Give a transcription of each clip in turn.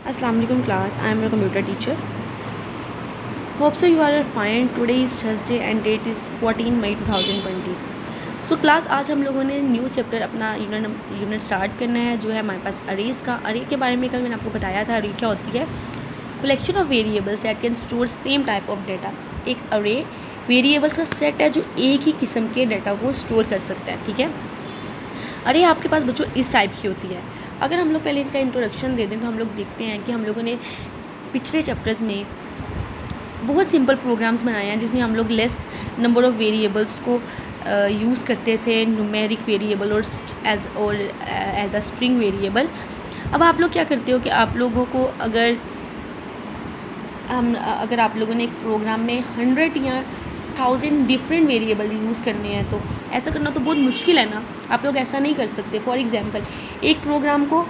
Assalamu alaikum class. I am your computer teacher. Hope so you are fine. Today is Thursday and date is 14 May 2020. So class आज हम लोगों ने new chapter अपना unit start करना है जो है हमारे पास अरेज का। अरे के बारे में कल मैंने आपको बताया था। अरे क्या होती है? Collection of variables that can store same type of data. एक अरे वेरिएबल्स का सेट है जो एक ही किस्म के डाटा को स्टोर कर सकता है। ठीक है, अरे आपके पास बच्चों इस टाइप की होती है। अगर हम लोग पहले इनका इंट्रोडक्शन दे दें तो हम लोग देखते हैं कि हम लोगों ने पिछले चैप्टर्स में बहुत सिंपल प्रोग्राम्स बनाए हैं जिसमें हम लोग लेस नंबर ऑफ वेरिएबल्स को यूज़ करते थे, न्यूमेरिक वेरिएबल और एज अ स्ट्रिंग वेरिएबल। अब आप लोग क्या करते हो कि आप लोगों को अगर आप लोगों ने एक प्रोग्राम में 100 या 1000 डिफरेंट वेरिएबल यूज़ करने हैं तो ऐसा करना तो बहुत मुश्किल है ना। आप लोग ऐसा नहीं कर सकते। फॉर एग्जांपल एक प्रोग्राम को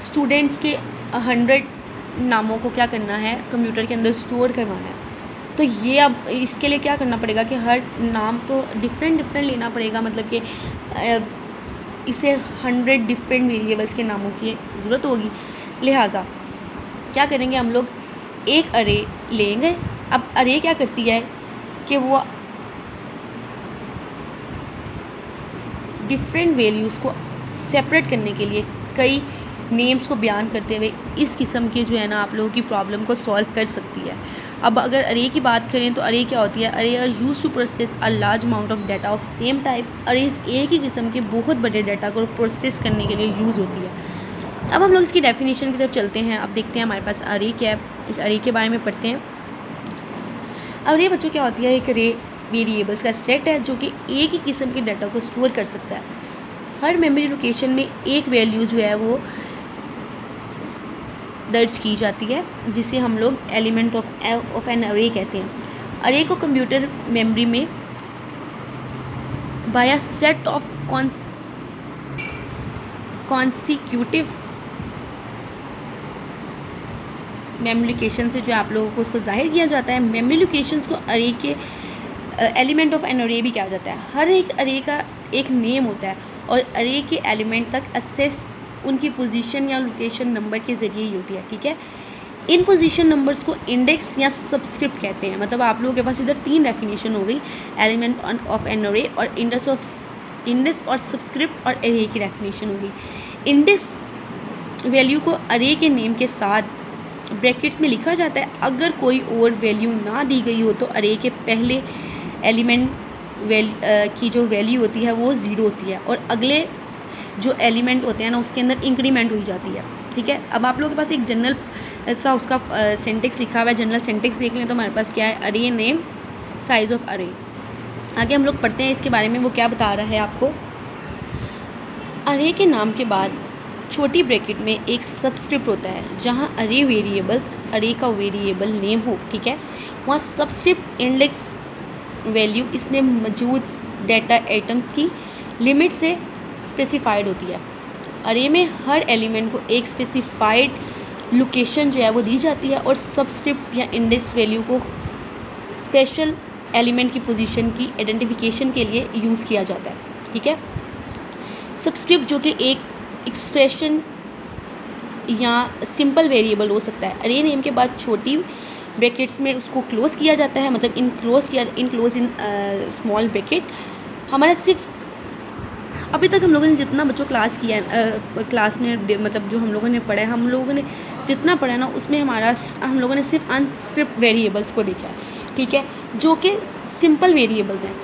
स्टूडेंट्स के 100 नामों को क्या करना है, कंप्यूटर के अंदर स्टोर करवाना है। तो ये अब इसके लिए क्या करना पड़ेगा कि हर नाम तो डिफरेंट लेना पड़ेगा, मतलब कि इसे 100 डिफरेंट वेरिएबल्स के नामों की ज़रूरत होगी। लिहाजा क्या करेंगे, हम लोग एक अरे लेंगे। अब अरे क्या करती है कि वो डिफरेंट वैल्यूज़ को सेपरेट करने के लिए कई नेम्स को बयान करते हुए इस किस्म के जो है ना आप लोगों की प्रॉब्लम को सॉल्व कर सकती है। अब अगर अरे की बात करें तो अरे क्या होती है? Array are used to process a large amount of data of same type. Arrays एक ही किस्म के बहुत बड़े डाटा को प्रोसेस करने के लिए यूज़ होती है। अब हम लोग इसकी डेफिनेशन की तरफ चलते हैं। अब देखते हैं हमारे पास अरे क्या है, इस अरे के बारे में पढ़ते हैं। अरे बच्चों क्या होती है? एक अरे वेरिएबल्स का सेट है जो कि एक ही किस्म के डाटा को स्टोर कर सकता है। हर मेमोरी लोकेशन में एक वैल्यू जो है वो दर्ज की जाती है जिसे हम लोग एलिमेंट ऑफ एन अरे कहते हैं। अरे को कंप्यूटर मेमोरी में by a set of consecutive memory location से जो आप लोगों को उसको जाहिर किया जाता है। मेमोरी लोकेशंस को अरे के एलिमेंट ऑफ एन अरे भी कहा जाता है। हर एक अरे का एक नेम होता है और अरे के एलिमेंट तक एक्सेस उनकी पोजीशन या लोकेशन नंबर के ज़रिए ही होती है। ठीक है, इन पोजीशन नंबर्स को इंडेक्स या सबस्क्रिप्ट कहते हैं। मतलब आप लोगों के पास इधर 3 डेफिनेशन हो गई, एलिमेंट ऑफ एन अरे और इंडेक्स और सबस्क्रिप्ट और अरे की डेफिनेशन हो गई। इंडेक्स वैल्यू को अरे के नेम के साथ ब्रैकेट्स में लिखा जाता है। अगर कोई और वैल्यू ना दी गई हो तो अरे के पहले एलिमेंट की जो वैल्यू होती है वो 0 होती है और अगले जो एलिमेंट होते हैं ना उसके अंदर इंक्रीमेंट हुई जाती है। ठीक है, अब आप लोगों के पास एक जनरल ऐसा उसका सेंटेक्स लिखा हुआ है। जनरल सेंटेक्स देख लें तो हमारे पास क्या है? अरे नेम साइज़ ऑफ अरे। आगे हम लोग पढ़ते हैं इसके बारे में, वो क्या बता रहा है आपको। अरे के नाम के बाद छोटी ब्रैकेट में एक सबस्क्रिप्ट होता है जहां अरे वेरिएबल्स अरे का वेरिएबल नेम हो। ठीक है, वहाँ सबस्क्रिप्ट इंडेक्स वैल्यू इसमें मौजूद डाटा आइटम्स की लिमिट से स्पेसिफाइड होती है। अरे में हर एलिमेंट को एक स्पेसिफाइड लोकेशन जो है वो दी जाती है और सबस्क्रिप्ट या इंडेक्स वैल्यू को स्पेशल एलिमेंट की पोजीशन की आइडेंटिफिकेशन के लिए यूज़ किया जाता है। ठीक है, सबस्क्रिप्ट जो कि एक एक्सप्रेशन या सिंपल वेरिएबल हो सकता है। अरे नेम के बाद छोटी ब्रैकेट्स में उसको क्लोज़ किया जाता है, मतलब इनक्लोज इन स्मॉल ब्रैकेट। हमारा सिर्फ अभी तक हम लोगों ने जितना बच्चों क्लास किया है क्लास में मतलब जो हम लोगों ने पढ़ा है, हम लोगों ने जितना पढ़ा है ना उसमें हम लोगों ने सिर्फ अनस्क्रिप्ट वेरिएबल्स को देखा है। ठीक है, जो कि सिंपल वेरिएबल्स हैं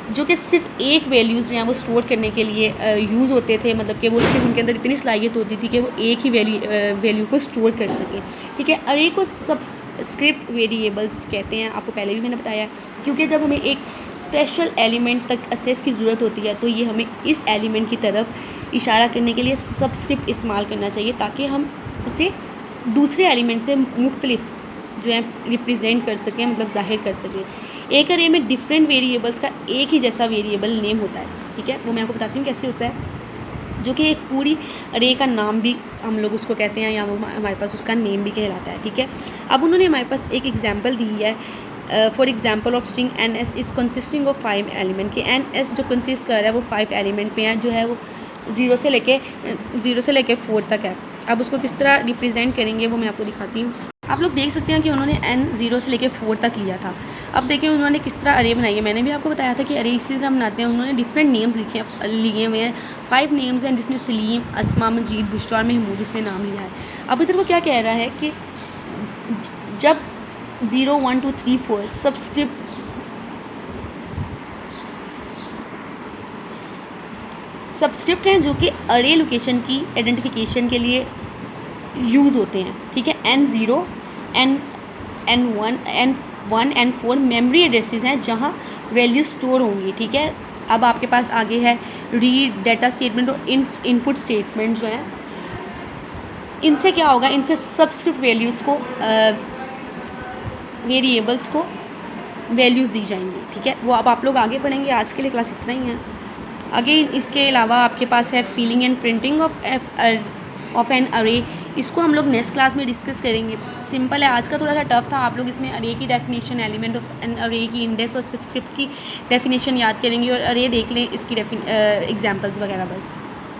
जो कि सिर्फ एक वैल्यूज़ जो हैं वो स्टोर करने के लिए यूज़ होते थे। मतलब कि वो सिर्फ उनके अंदर इतनी सलाहियत होती थी कि वो एक ही वैल्यू को स्टोर कर सकें। ठीक है, अरे को सबस्क्रिप्ट वेरिएबल्स कहते हैं, आपको पहले भी मैंने बताया, क्योंकि जब हमें एक स्पेशल एलिमेंट तक एक्सेस की ज़रूरत होती है तो ये हमें इस एलिमेंट की तरफ इशारा करने के लिए सबस्क्रिप्ट इस्तेमाल करना चाहिए ताकि हम उसे दूसरे एलिमेंट से मुख्तलिफ जो है रिप्रेजेंट कर सकें, मतलब जाहिर कर सकें। एक अरे में डिफरेंट वेरिएबल्स का एक ही जैसा वेरिएबल नेम होता है। ठीक है, वो मैं आपको बताती हूँ कैसे होता है, जो कि एक पूरी अरे का नाम भी हम लोग उसको कहते हैं या वो हमारे पास उसका नेम भी कहलाता है। ठीक है, अब उन्होंने हमारे पास एक एग्जांपल दी है। For example of string N S is consisting of 5 element के। एन एस जो कंसिस्ट कर रहा है वो 5 एलिमेंट पे है, जो है वो 0 से लेके 4 तक है। अब उसको किस तरह रिप्रेजेंट करेंगे वो मैं आपको दिखाती हूँ। आप लोग देख सकते हैं कि उन्होंने n 0 से लेकर 4 तक लिया था। अब देखिए उन्होंने किस तरह अरे बनाई है। मैंने भी आपको बताया था कि अरे इसी तरह बनाते हैं। उन्होंने डिफरेंट नेम्स लिए हुए हैं, 5 नेम्स हैं, जिसमें सलीम, अस्मा, मजीद, बुशरा और महमूद उसने नाम लिया है। अब इधर वो क्या कह रहा है कि जब 0 1 2 3 4 सबस्क्रिप्ट हैं जो कि अरे लोकेशन की आइडेंटिफिकेशन के लिए यूज़ होते हैं, ठीक है। N0 N1 N1 N4 memory addresses हैं जहां वैल्यू स्टोर होंगी, ठीक है। अब आपके पास आगे है रीड, डाटा स्टेटमेंट और इनपुट स्टेटमेंट जो हैं, इनसे क्या होगा, इनसे सबस्क्रिप्ट वैल्यूज़ को वेरिएबल्स को वैल्यूज़ दी जाएंगी, ठीक है। वो अब आप लोग आगे पढ़ेंगे। आज के लिए क्लास इतना ही है। आगे इसके अलावा आपके पास है filling and printing of an array. इसको हम लोग नेक्स्ट क्लास में डिस्कस करेंगे। सिंपल है, आज का थोड़ा सा टफ था। आप लोग इसमें अरे की डेफिनेशन, एलिमेंट ऑफ एन अरे की इंडेक्स और सबस्क्रिप्ट की डेफिनेशन याद करेंगे और अरे देख लें, इसकी एग्जांपल्स वगैरह बस।